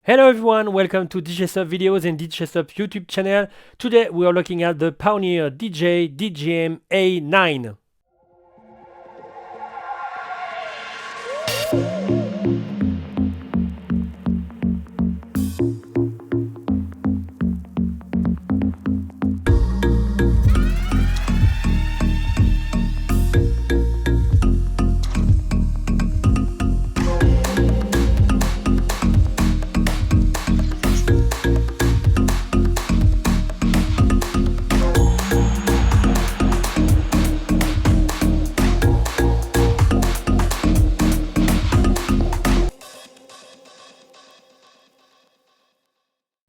Hello everyone, welcome to DJ Sub videos and DJ Sub YouTube channel. Today we are looking at the Pioneer DJ DJM A9.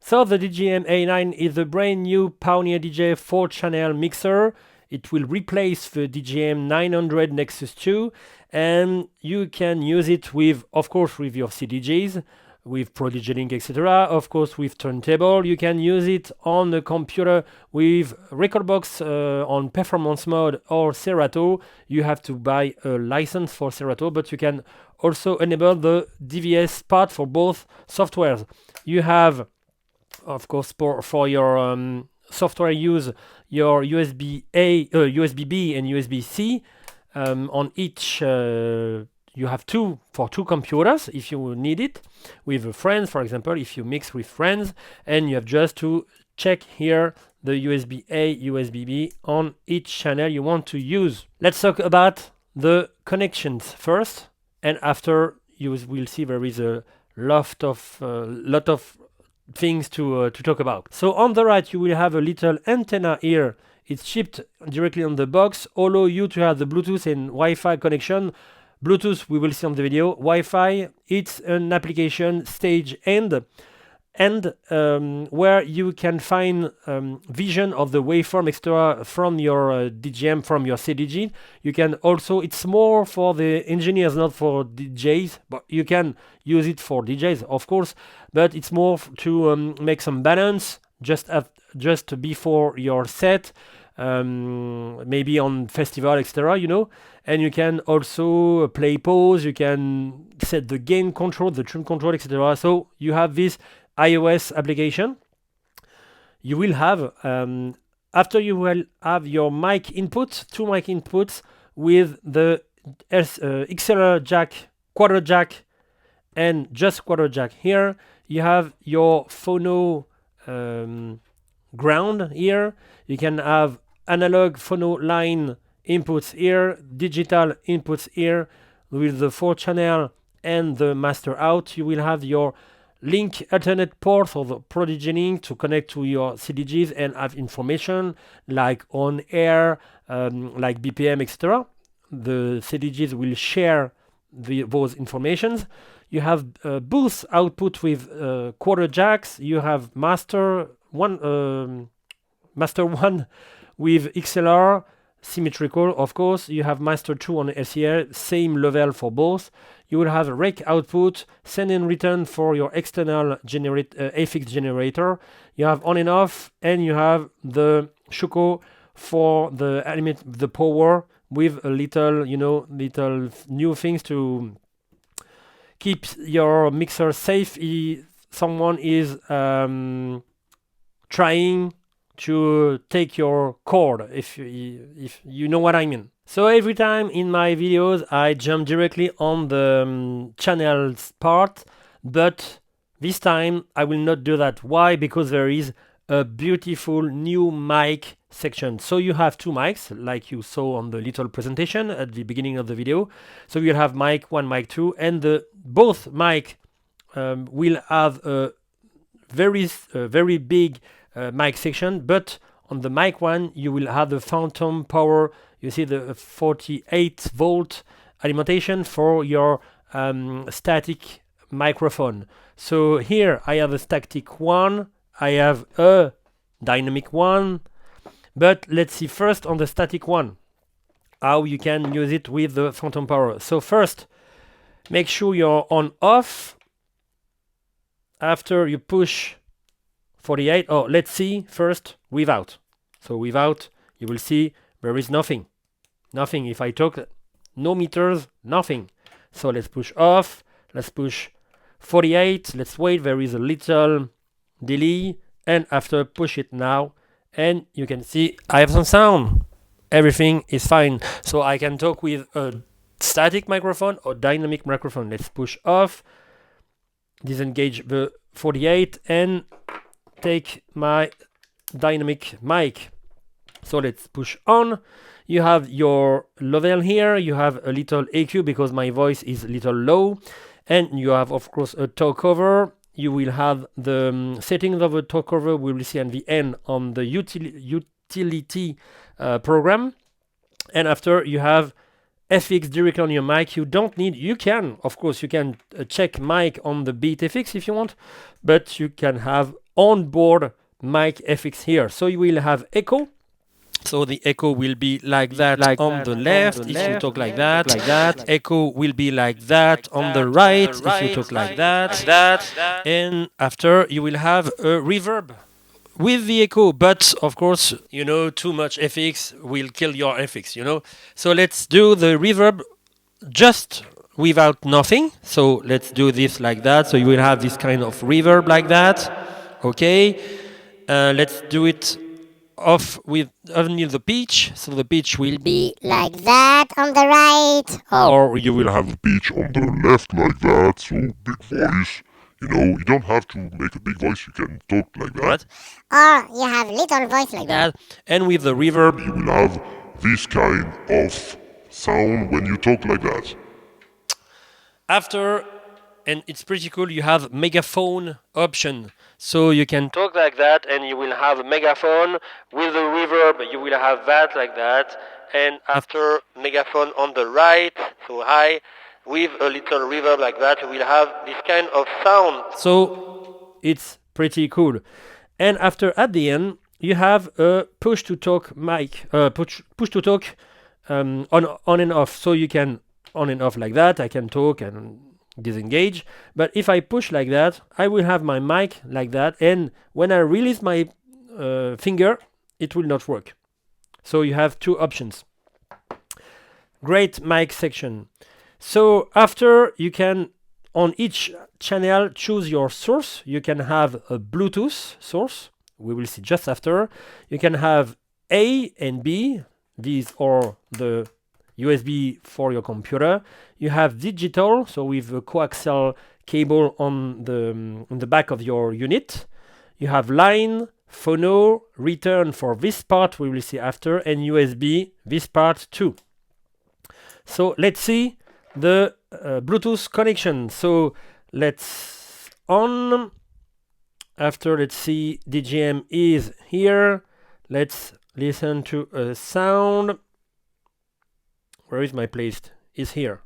So the DJM A9 is a brand new Pioneer DJ 4-channel mixer. It will replace the DJM 900 Nexus 2, and you can use it with, of course, with your CDJs, with Prodigy Link, etc. Of course, with turntable. You can use it on the computer with Rekordbox on performance mode or Serato. You have to buy a license for Serato, but you can also enable the DVS part for both softwares. You have, of course, for your software use, your USB-A, USB-B and USB-C. On each, you have two computers if you need it, with friends, for example, if you mix with friends, and you have just to check here the USB-A, USB-B on each channel you want to use. Let's talk about the connections first, and after you will see there is a lot of things to talk about. So on the right you will have a little antenna here. It's shipped directly on the box, allow you to have the Bluetooth and Wi-Fi connection. Bluetooth we will see on the video. Wi-Fi, it's an application stage end, and where you can find vision of the waveform etc. from your DJM, from your CDJ. You can also, it's more for the engineers, not for DJs, but you can use it for DJs, of course, but it's more to make some balance just before your set, maybe on festival, etc., you know. And you can also play pause, you can set the gain control, the trim control, etc. So you have this iOS application. You will have, after you will have your mic input, two mic inputs with the XLR jack, quarter jack, and just quarter jack here. You have your phono ground here. You can have analog phono line inputs here, digital inputs here with the 4-channel and the master out. You will have your link alternate port or the Prodigy Link to connect to your CDJs and have information like on air, like BPM, etc. The CDJs will share those informations. You have boost output with quarter jacks. You have master one with XLR, symmetrical, of course. You have master 2 on LCR, same level for both. You will have a rec output, send and return for your external AFX generator. You have on and off, and you have the Schuko for the power, with a little, little new things to keep your mixer safe if someone is trying to take your cord, if you know what I mean. So every time in my videos I jump directly on the channels part, but this time I will not do that. Why? Because there is a beautiful new mic section. So you have two mics, like you saw on the little presentation at the beginning of the video. So you'll have mic 1, mic 2, and both mic will have a very big mic section, but on the mic 1 you will have the phantom power. You see the 48 volt alimentation for your static microphone. So here I have a static one, I have a dynamic one, but let's see first on the static one how you can use it with the phantom power. So first, make sure you're on off. After you push 48, let's see first without. So without, you will see there is nothing. If I talk, no meters, nothing. So let's push off, let's push 48. Let's wait, there is a little delay, and after push it now, and you can see I have some sound. Everything is fine. So I can talk with a static microphone or dynamic microphone. Let's push off, disengage the 48, and take my dynamic mic. So let's push on. You have your level here. You have a little EQ because my voice is a little low, and you have of course a talk cover. You will have the settings of a talk cover. We will see at the end on the utility program. And after you have FX directly on your mic. You don't need, you can, of course, you can check mic on the Beat FX if you want, but you can have onboard mic FX here. So you will have echo. So the echo will be like that on the left if you talk like that. Echo will be like that on the right if you talk like that. And after you will have a reverb with the echo, but of course, you know, too much FX will kill your FX, you know. So let's do the reverb just without nothing. So let's do this like that. So you will have this kind of reverb like that. Okay. Let's do it off with only the pitch. So the pitch will be like that on the right. Or you will have the pitch on the left like that. So big voice. You know, you don't have to make a big voice, you can talk like that. Or you have little voice like that. And with the reverb, you will have this kind of sound when you talk like that. After, and it's pretty cool, you have megaphone option. So you can talk like that and you will have a megaphone. With the reverb, you will have that like that. And after megaphone on the right, so high, with a little reverb like that, we'll have this kind of sound. So it's pretty cool. And after, at the end, you have a push to talk mic, push to talk on and off. So you can on and off like that. I can talk and disengage. But if I push like that, I will have my mic like that. And when I release my finger, it will not work. So you have two options. Great mic section. So after, you can, on each channel, choose your source. You can have a Bluetooth source. We will see just after. You can have A and B. These are the USB for your computer. You have digital, so with a coaxial cable on the back of your unit. You have line, phono, return for this part, we will see after, and USB, this part too. So let's see the Bluetooth connection. So let's on. After, let's see, DJM is here. Let's listen to a sound. Where is my playlist? Is here.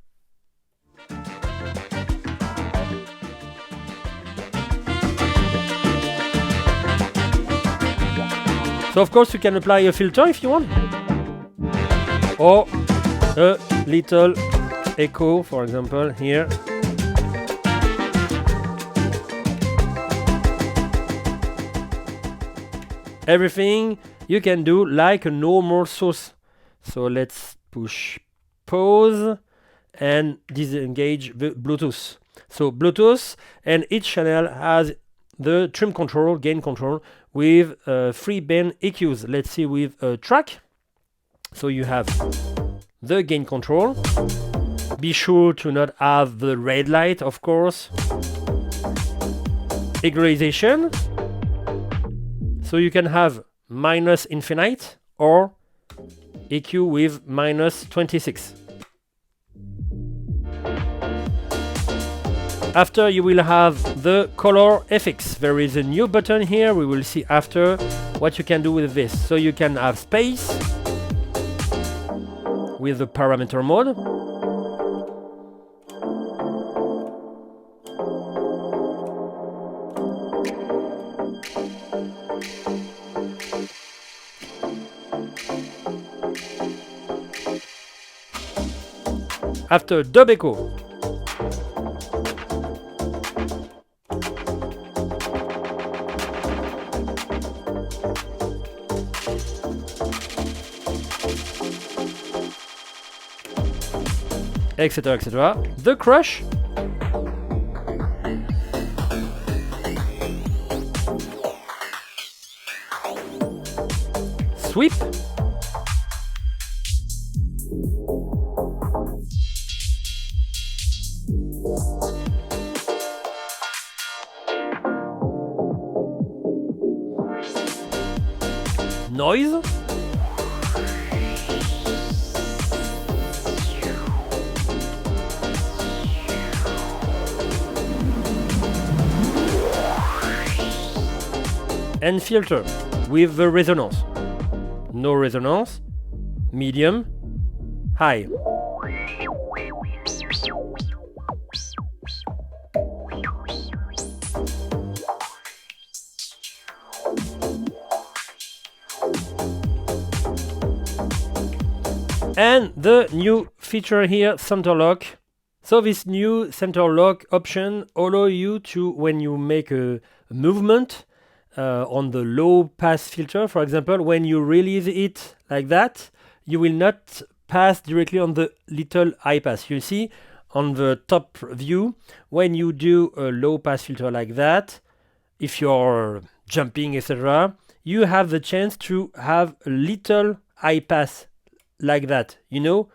So of course you can apply a filter if you want, or a little echo, for example, here. Everything you can do like a normal source. So let's push pause and disengage the Bluetooth. So Bluetooth, and each channel has the trim control, gain control with 3 band EQs. Let's see with a track. So you have the gain control. Be sure to not have the red light, of course. Equalization. So you can have minus infinite or EQ with minus 26. After, you will have the color FX. There is a new button here. We will see after what you can do with this. So you can have space with the parameter mode. After, dub echo. Etc., etc. The crush. sweep. Noise. And filter with the resonance. No resonance, medium, high. And the new feature here, center lock. So this new center lock option allow you to, when you make a movement on the low pass filter, for example, when you release it like that, you will not pass directly on the little high pass. You see on the top view, when you do a low pass filter like that, if you're jumping, etc., you have the chance to have a little high pass like that, you know,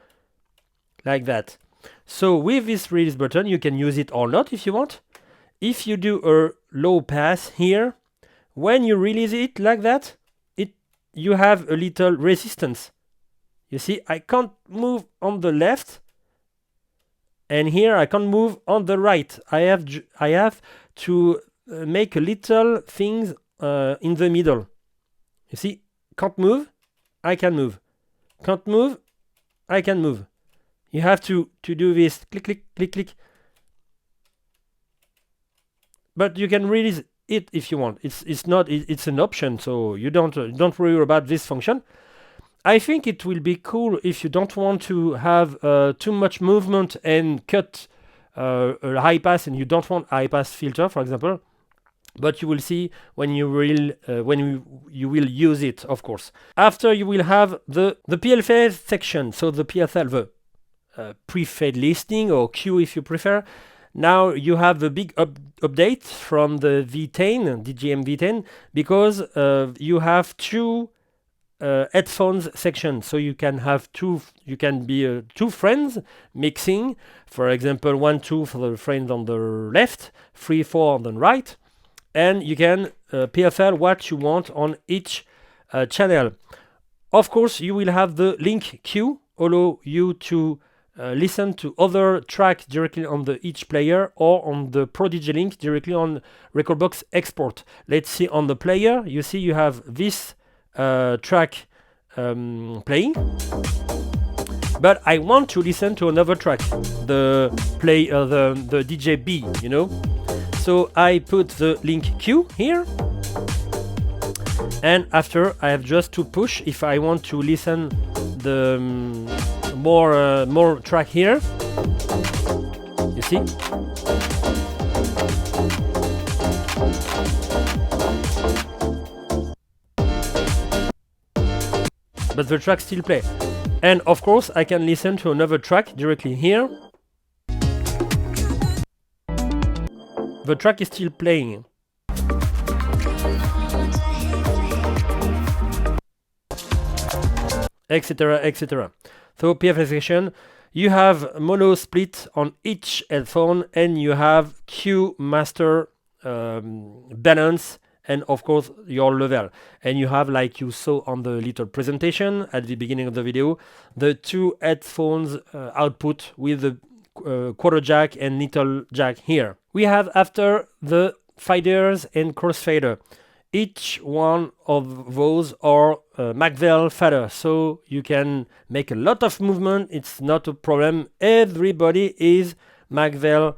like that. So with this release button, you can use it or not if you want. If you do a low pass here, when you release it like that, you have a little resistance. You see, I can't move on the left, and here I can't move on the right. I have to make a little things in the middle. You see, can't move, I can move. Can't move, I can move. You have to do this, click, click, click, click. But you can release it if you want. It's an option, so you don't worry about this function. I think it will be cool if you don't want to have too much movement and cut a high pass, and you don't want high pass filter, for example. But you will see when you will use it, of course. After, you will have the PLFA section, so the PSL, the pre-fade listening, or Q if you prefer. Now you have the big update from the V10, DJM V10, because you have two headphones section, so you can have two friends mixing, for example 1 2 for the friends on the left, 3 4 on the right, and you can PFL what you want on each channel. Of course, you will have the link queue, allow you to listen to other tracks directly on the each player, or on the Prodigy link directly on Rekordbox export. Let's see on the player. You see you have this track playing, but I want to listen to another track, the DJ B, you know. So I put the link queue here, and after I have just to push if I want to listen the more track here. You see? But the track still play. And of course I can listen to another track directly here. The track is still playing. Etc, etc. So PFL section, you have mono split on each headphone, and you have Q master balance, and of course your level. And you have, like you saw on the little presentation at the beginning of the video, the two headphones output with the quarter jack and little jack here. We have after the faders and crossfader. Each one of those are Macvell fader, so you can make a lot of movement. It's not a problem. Everybody is Macvell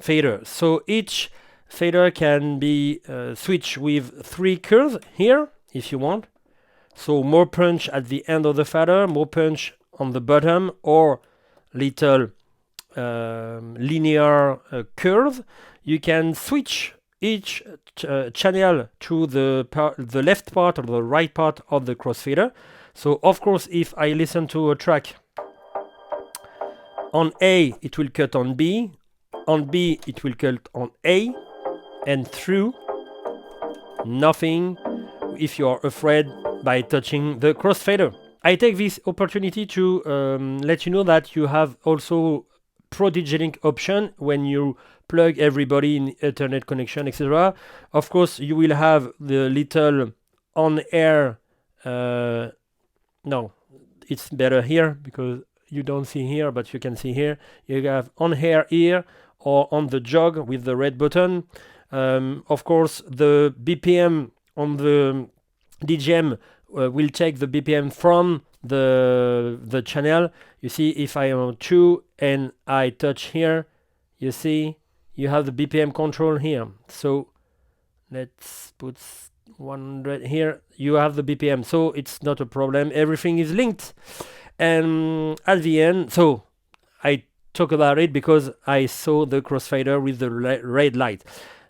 fader. So each fader can be switched with 3 curves here, if you want. So more punch at the end of the fader, more punch on the bottom, or little linear curve. You can switch each channel to the left part or the right part of the crossfader. So of course, if I listen to a track on A, it will cut on B. On B, it will cut on A, and through nothing. If you are afraid by touching the crossfader. I take this opportunity to let you know that you have also Pro DJ Link option when you plug everybody in Ethernet connection, etc. Of course, you will have the little on-air. No, it's better here because you don't see here, but you can see here. You have on-air here or on the jog with the red button. Of course, the BPM on the DJM will take the BPM from the channel. You see, if I am on 2 and I touch here, you see you have the BPM control here. So let's put 100 here. You have the BPM, so it's not a problem. Everything is linked. And at the end, so I talk about it because I saw the crossfader with the red light.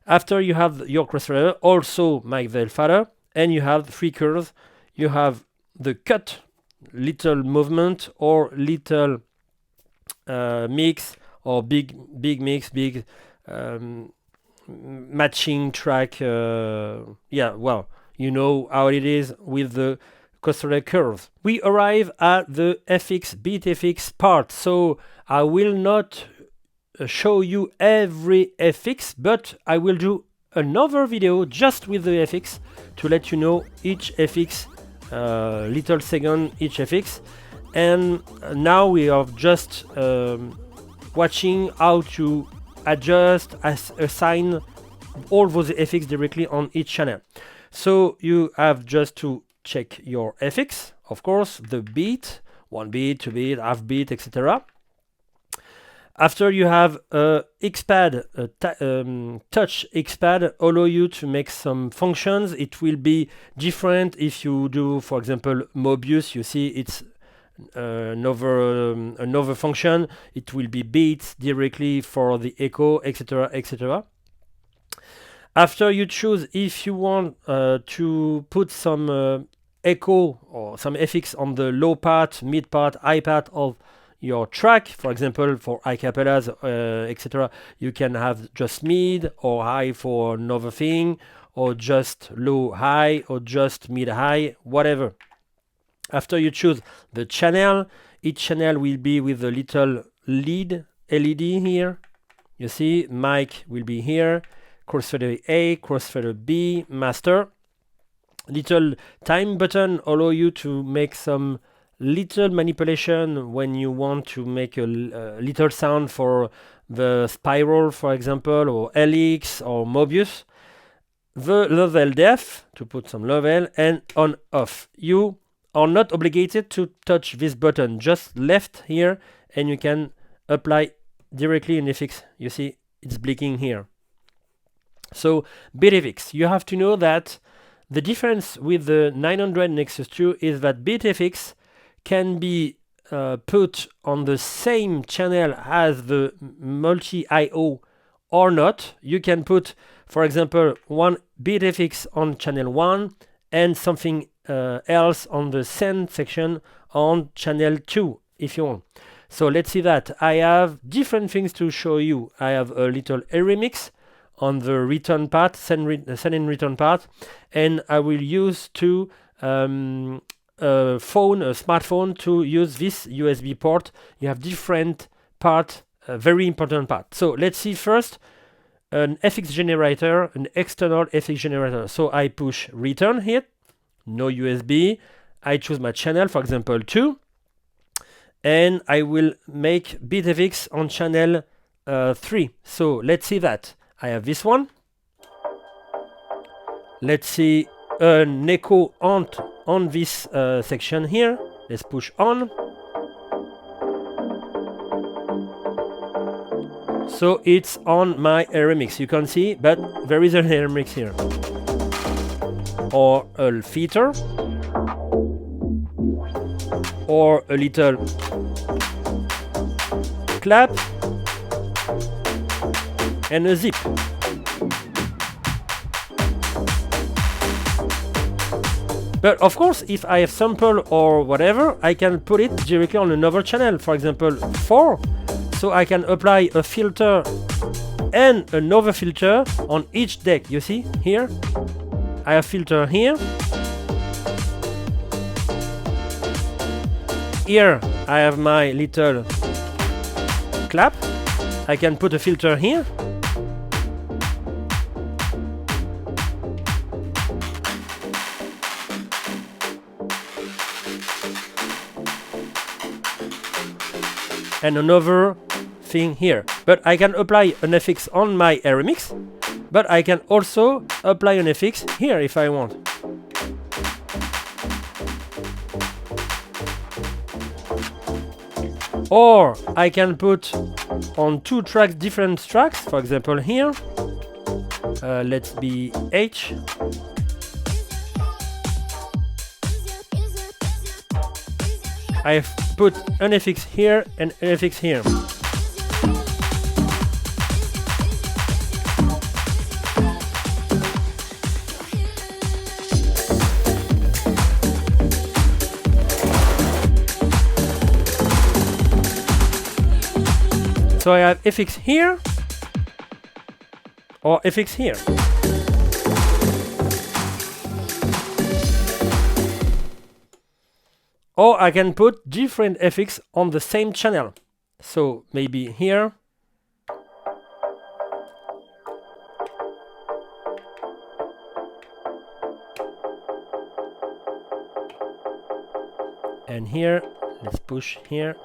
After you have your crossfader, also Mike Fader, and you have 3 curves. You have the cut, little movement, or little mix, or big mix, big matching track. Yeah, well, you know how it is with the crossfader curves. We arrive at the FX, BeatFX part, so I will not show you every FX, but I will do another video just with the FX to let you know each FX, little second each FX. And now we are just watching how to adjust, assign all those FX directly on each channel. So you have just to check your FX, of course, the beat, 1 beat, 2 beat, half beat, etc. After you have XPad, touch XPad allow you to make some functions. It will be different if you do, for example, Mobius. You see it's another function. It will be beats directly for the echo, etc., etc. After you choose if you want to put some echo or some FX on the low part, mid part, high part of your track, for example, for acapellas, etc., you can have just mid or high for another thing, or just low high, or just mid high, whatever. After you choose the channel, each channel will be with a little lead LED here. You see, mic will be here, crossfader A, crossfader B, master. Little time button allow you to make some little manipulation when you want to make a little sound for the spiral, for example, or helix or Mobius. The level def to put some level, and on off. You are not obligated to touch this button, just left here, and you can apply directly in FX. You see it's blinking here. So BeatFX, you have to know that the difference with the 900 Nexus 2 is that BeatFX can be put on the same channel as the multi-IO or not. You can put, for example, one BeatFX on channel 1 and something else on the send section on channel 2 if you want. So let's see that. I have different things to show you. I have a little remix on the return part, send and return part, and I will use to a smartphone to use this USB port. You have different part, very important part. So let's see first an FX generator, an external FX generator. So I push return here, no USB. I choose my channel, for example 2, and I will make BeatFX on channel 3. So let's see that. I have this one. Let's see an echo on this section here. Let's push on. So it's on my remix. You can see, but there is a remix here. Or a filter. Or a little clap. And a zip. But of course, if I have sample or whatever, I can put it directly on another channel, for example 4. So I can apply a filter and another filter on each deck. You see here? I have filter here Here I have my little clap. I can put a filter here. And another thing here. But I can apply an FX on my Aeromix, but I can also apply an FX here if I want. Or I can put on two tracks different tracks, for example here. Let's be H. I've put an FX here and an FX here. So I have FX here or FX here. Or I can put different FX on the same channel. So maybe here. And here, let's push here.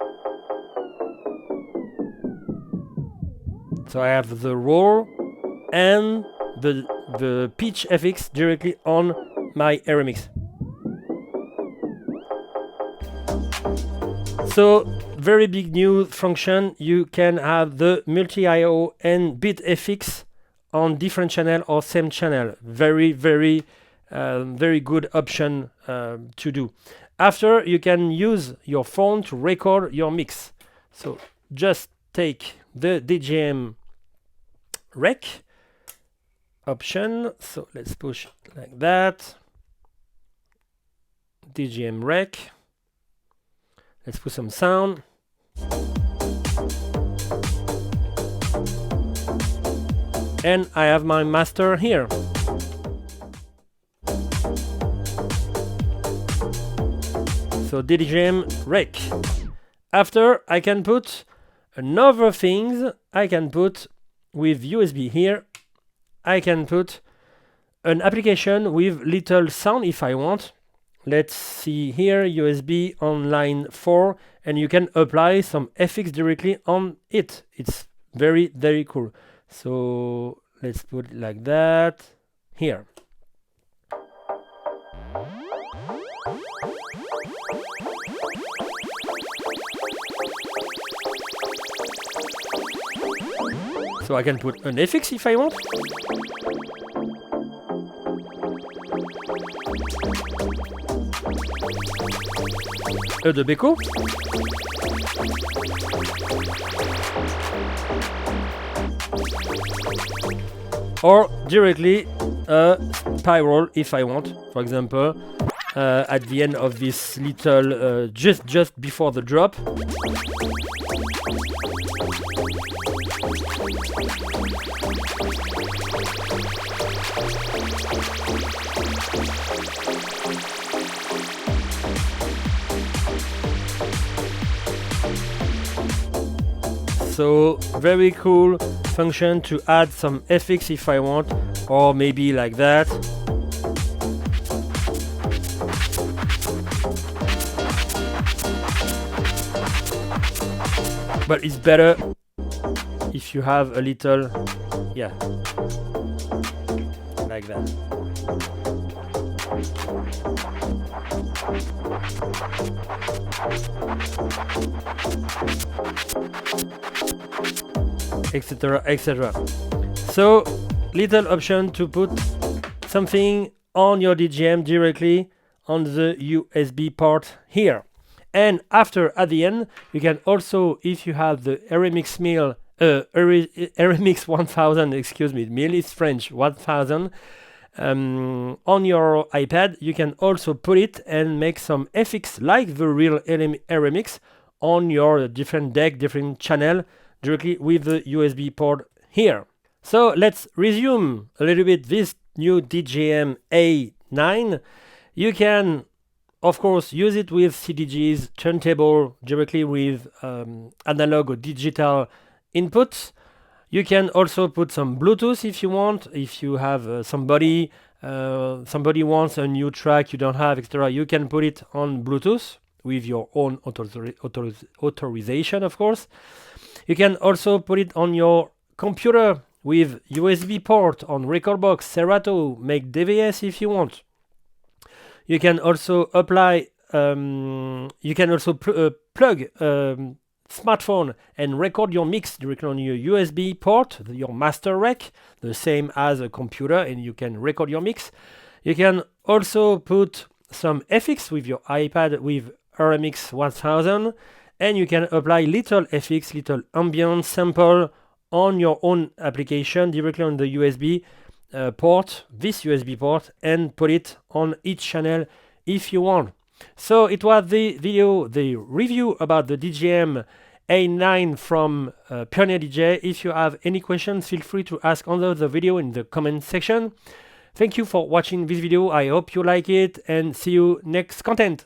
So I have the roll and the pitch FX directly on my Aeromix. So very big new function. You can have the multi-IO and bit FX on different channel or same channel. Very good option to do. After, you can use your phone to record your mix. So just take the DJM rec option. So let's push it like that. DJM rec. Let's put some sound. And I have my master here. So DJM rec. After, I can put another things. I can put with USB here. I can put an application with little sound if I want. Let's see here, USB on line 4, and you can apply some FX directly on it. It's very cool. So let's put it like that here. So I can put an FX if I want. A dub echo. Or directly a spiral if I want. For example, at the end of this little, just before the drop. So very cool function to add some FX if I want, or maybe like that. But it's better if you have a little, yeah, like that. Etc, etc. So little option to put something on your DJM directly on the USB port here. And after, at the end, you can also, if you have the Aeromix Aeromix 1000, excuse me, mil is French, 1000, on your iPad, you can also put it and make some FX like the real Aeromix on your different deck, different channel, directly with the USB port here. So let's resume a little bit this new DJM A9. You can of course, use it with CDGs, turntable, directly with analog or digital inputs. You can also put some Bluetooth if you want. If you have somebody wants a new track you don't have, etc., you can put it on Bluetooth with your own authorization, of course. You can also put it on your computer with USB port on Recordbox, Serato, make DVS if you want. You can also apply. You can also plug smartphone and record your mix directly on your USB port, your master rec, the same as a computer, and you can record your mix. You can also put some FX with your iPad with RMX 1000, and you can apply little FX, little ambient sample on your own application directly on the USB port, this USB port, and put it on each channel if you want. So it was the review about the DJM A9 from Pioneer DJ. If you have any questions, feel free to ask under the video in the comment section. Thank you for watching this video. I hope you like it, and see you next content.